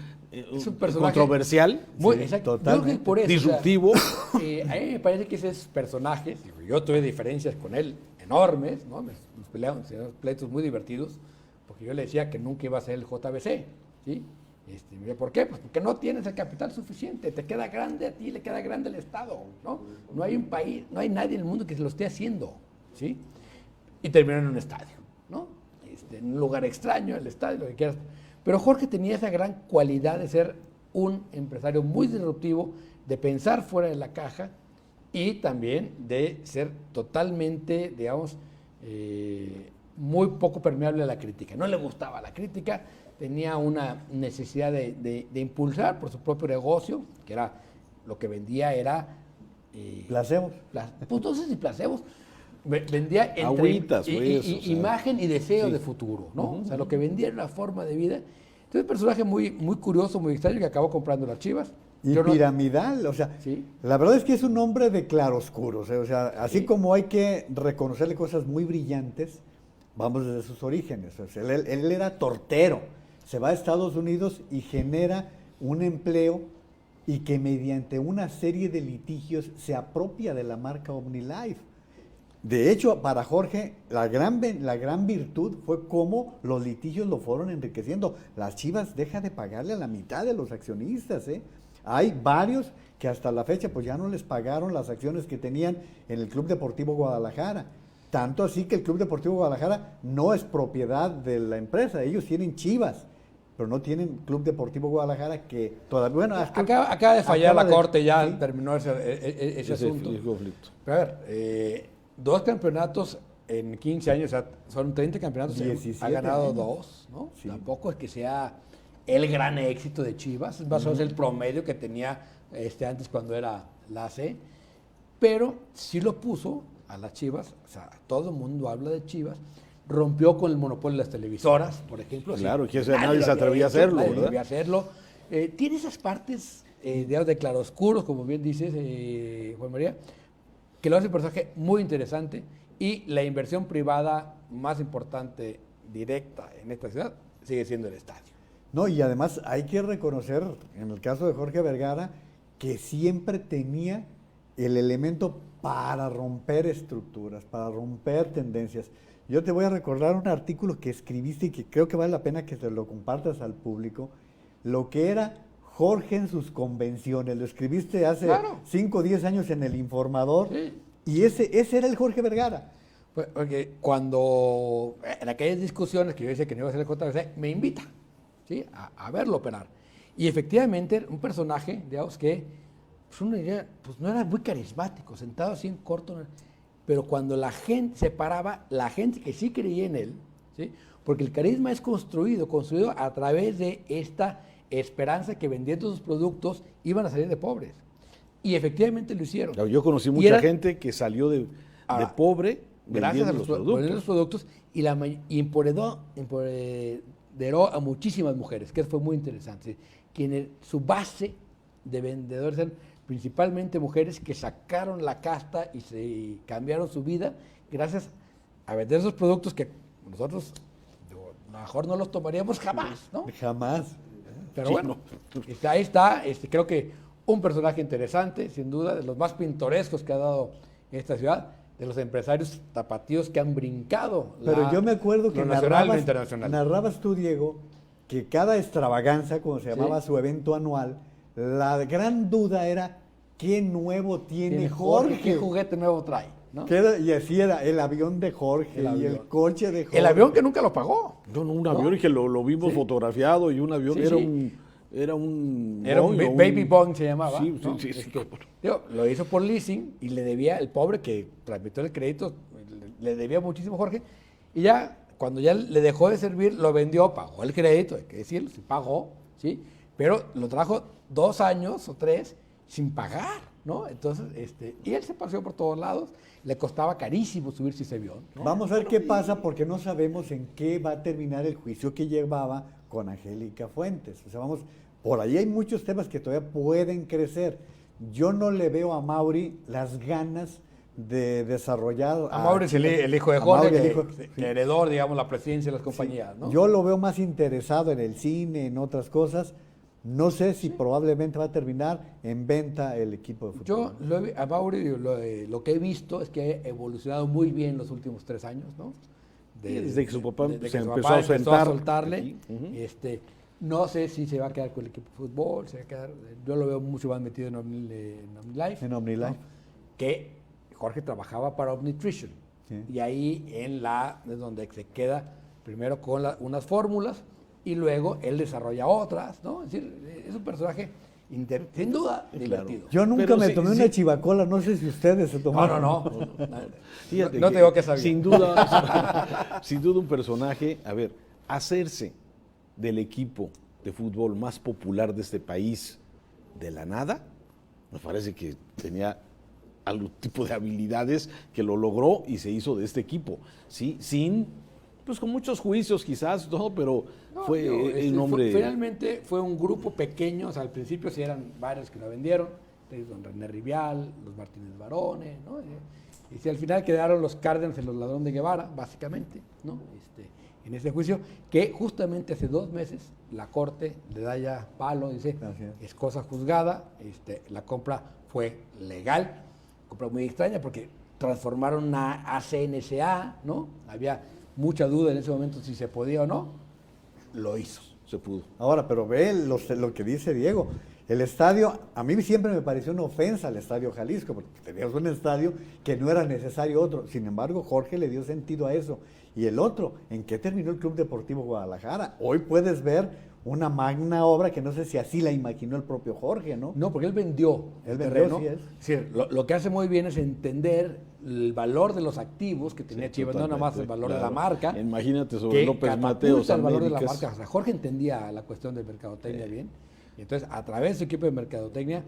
personaje controversial, muy, exacto. Totalmente. Por eso, disruptivo. A mí me parece que esos personajes, yo tuve diferencias con él enormes, ¿no? Nos peleamos, pleitos muy divertidos, porque yo le decía que nunca iba a ser el JBC, ¿sí? ¿Por qué? Pues porque no tienes el capital suficiente, te queda grande a ti, le queda grande el Estado, ¿no? No hay un país, no hay nadie en el mundo que se lo esté haciendo, ¿sí? Y terminó en un estadio, ¿no? En un lugar extraño, el estadio, lo que quieras. Pero Jorge tenía esa gran cualidad de ser un empresario muy disruptivo, de pensar fuera de la caja y también de ser totalmente, digamos, muy poco permeable a la crítica. No le gustaba la crítica, tenía una necesidad de impulsar por su propio negocio, que era lo que vendía era... placebos. Pues no sé si placebos. Vendía entre agüitas, imagen y deseo de futuro, ¿no? O sea, lo que vendía era una forma de vida. Entonces, un personaje muy, muy curioso, muy extraño, que acabó comprando las Chivas. Y piramidal, o sea, la verdad es que es un hombre de claroscuros, o sea, así como hay que reconocerle cosas muy brillantes, vamos desde sus orígenes. O sea, él era tortero, se va a Estados Unidos y genera un empleo y que mediante una serie de litigios se apropia de la marca OmniLife. De hecho, para Jorge, la gran virtud fue cómo los litigios lo fueron enriqueciendo. Las Chivas deja de pagarle a la mitad de los accionistas, ¿eh? Hay varios que hasta la fecha pues ya no les pagaron las acciones que tenían en el Club Deportivo Guadalajara. Tanto así que el Club Deportivo Guadalajara no es propiedad de la empresa, ellos tienen Chivas, pero no tienen Club Deportivo Guadalajara que todavía... Bueno, acaba de fallar la corte, ya terminó ese asunto. El conflicto. Pero a ver, 2 campeonatos en 15 años, o sea, son 30 campeonatos, ha ganado años. 2, ¿no? Sí. Tampoco es que sea el gran éxito de Chivas, más o menos el promedio que tenía antes cuando era la C, pero sí lo puso a las Chivas, o sea, todo el mundo habla de Chivas, rompió con el monopolio de las televisoras, por ejemplo. Claro, que nadie se atrevía a hacerlo, nadie se atrevía a hacerlo. Tiene esas partes, de claroscuros, como bien dices, Juan María, que lo hace un personaje muy interesante, y la inversión privada más importante, directa en esta ciudad, sigue siendo el estadio. No, y además hay que reconocer, en el caso de Jorge Vergara, que siempre tenía el elemento para romper estructuras, para romper tendencias. Yo te voy a recordar un artículo que escribiste y que creo que vale la pena que te lo compartas al público, lo que era Jorge en sus convenciones. Lo escribiste hace 5 o 10 años en El Informador, y ese era el Jorge Vergara. Porque cuando en aquellas discusiones que yo decía que no iba a ser el JBC, me invita, ¿sí?, a verlo operar. Y efectivamente, un personaje, digamos, que pues uno diría, pues no era muy carismático, sentado así en corto, pero cuando la gente se paraba, la gente que sí creía en él, ¿sí?, porque el carisma es construido a través de esta esperanza que vendiendo sus productos iban a salir de pobres. Y efectivamente lo hicieron. Yo conocí mucha gente que salió de pobre gracias a los productos y empoderó a muchísimas mujeres, que fue muy interesante. Su base de vendedores eran principalmente mujeres que sacaron la casta y se cambiaron su vida gracias a vender esos productos que nosotros a lo mejor no los tomaríamos jamás, ¿no? Jamás. Pero bueno, ahí está, creo que un personaje interesante, sin duda, de los más pintorescos que ha dado esta ciudad, de los empresarios tapatíos que han brincado. Pero yo me acuerdo que narrabas tú, Diego, que cada extravaganza, como se llamaba su evento anual, la gran duda era qué nuevo tiene Jorge. ¿Qué juguete nuevo trae? ¿No? Y así era el avión de Jorge y el coche de Jorge. El avión que nunca lo pagó. No, un avión que lo vimos fotografiado, y un avión era un Baby Boeing se llamaba. Sí, ¿no? sí. Lo hizo por leasing y le debía, el pobre que tramitó el crédito, le debía muchísimo a Jorge. Y ya, cuando ya le dejó de servir, lo vendió, pagó el crédito, hay que decirlo, sí pagó, ¿sí? Pero lo trajo 2 años o 3 sin pagar, ¿no? Entonces, y él se paseó por todos lados, le costaba carísimo subirse ese avión, ¿no? Vamos a ver qué pasa, porque no sabemos en qué va a terminar el juicio que llevaba con Angélica Fuentes. O sea, por ahí hay muchos temas que todavía pueden crecer. Yo no le veo a Mauri las ganas de desarrollar... A Mauri es el hijo de Jorge, que heredó, digamos, la presidencia de las compañías, ¿no? Yo lo veo más interesado en el cine, en otras cosas. No sé si probablemente va a terminar en venta el equipo de fútbol. Yo a Mauri lo que he visto es que ha evolucionado muy bien los últimos 3 años, ¿no? Desde que su papá empezó a soltarle. No sé si se va a quedar con el equipo de fútbol, yo lo veo mucho más metido en OmniLife. En OmniLife. ¿No? Que Jorge trabajaba para OmniTrition. Sí. Y ahí es donde se queda primero con unas fórmulas y luego él desarrolla otras, ¿no? Es decir, es un personaje sin duda, divertido. Yo nunca Pero me tomé una chivacola, no sé si ustedes se tomaron. No. Fíjate No te digo que sabía. Sin duda, sin duda un personaje, a ver, hacerse del equipo de fútbol más popular de este país de la nada, me parece que tenía algún tipo de habilidades que lo logró y se hizo de este equipo, ¿sí? Pues con muchos juicios quizás, todo, pero fue un hombre... Finalmente fue un grupo pequeño, o sea, al principio sí eran varios que lo vendieron, don René Rivial, los Martínez Barone, ¿no? Y si al final quedaron los Cárdenas y los Ladrón de Guevara, básicamente, ¿no? En ese juicio, que justamente hace 2 meses la Corte le da ya palo, dice, es cosa juzgada, la compra fue legal, compra muy extraña porque transformaron una ACNSA, ¿no? Había mucha duda en ese momento si se podía o no, lo hizo. Se pudo. Ahora, pero ve lo que dice Diego. El estadio, a mí siempre me pareció una ofensa al Estadio Jalisco, porque tenías un estadio que no era necesario otro. Sin embargo, Jorge le dio sentido a eso. Y el otro, ¿en qué terminó el Club Deportivo Guadalajara? Hoy puedes ver una magna obra que no sé si así la imaginó el propio Jorge, ¿no? No, porque él vendió el terreno. Sí es. Sí, lo que hace muy bien es entender el valor de los activos que tenía Chivas, no nada más el valor de la marca. Imagínate sobre López Mateos. El valor de la marca. O sea, Jorge entendía la cuestión de mercadotecnia bien. Y entonces, a través de su equipo de mercadotecnia,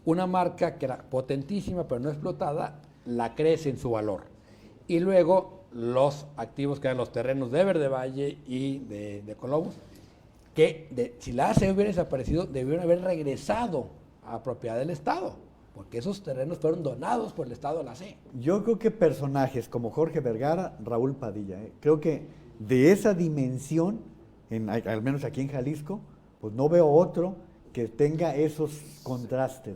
una marca que era potentísima pero no explotada, la crece en su valor. Y luego los activos que eran los terrenos de Verde Valle y de Colomos, que si la AC hubiera desaparecido, debieron haber regresado a propiedad del Estado, porque esos terrenos fueron donados por el Estado a la AC. Yo creo que personajes como Jorge Vergara, Raúl Padilla, creo que de esa dimensión, al menos aquí en Jalisco, pues no veo otro que tenga esos contrastes.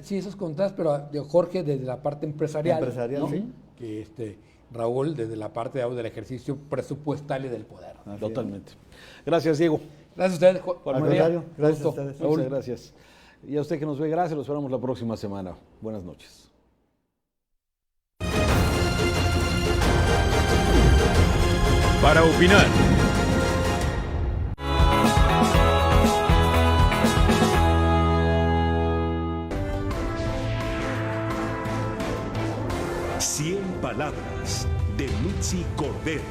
Sí, esos contrastes, pero Jorge desde la parte empresarial, ¿no? Sí. Que Raúl desde la parte del ejercicio presupuestal y del poder. Totalmente. Gracias, Diego. Gracias a ustedes, Juan María. Gracias a ustedes. Muchas gracias. Y a usted que nos ve, gracias. Los esperamos la próxima semana. Buenas noches. Para opinar, Palabras de Mitzi Cordero.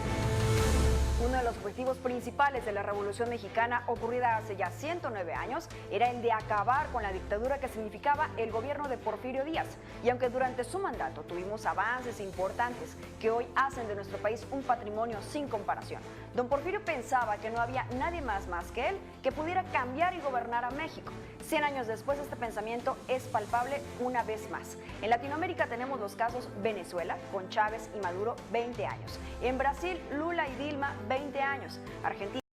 Uno de los objetivos principales de la Revolución Mexicana, ocurrida hace ya 109 años, era el de acabar con la dictadura que significaba el gobierno de Porfirio Díaz. Y aunque durante su mandato tuvimos avances importantes que hoy hacen de nuestro país un patrimonio sin comparación, don Porfirio pensaba que no había nadie más que él que pudiera cambiar y gobernar a México. 100 años después, este pensamiento es palpable una vez más. En Latinoamérica tenemos los casos Venezuela, con Chávez y Maduro, 20 años. En Brasil, Lula y Dilma, 20 años. Argentina.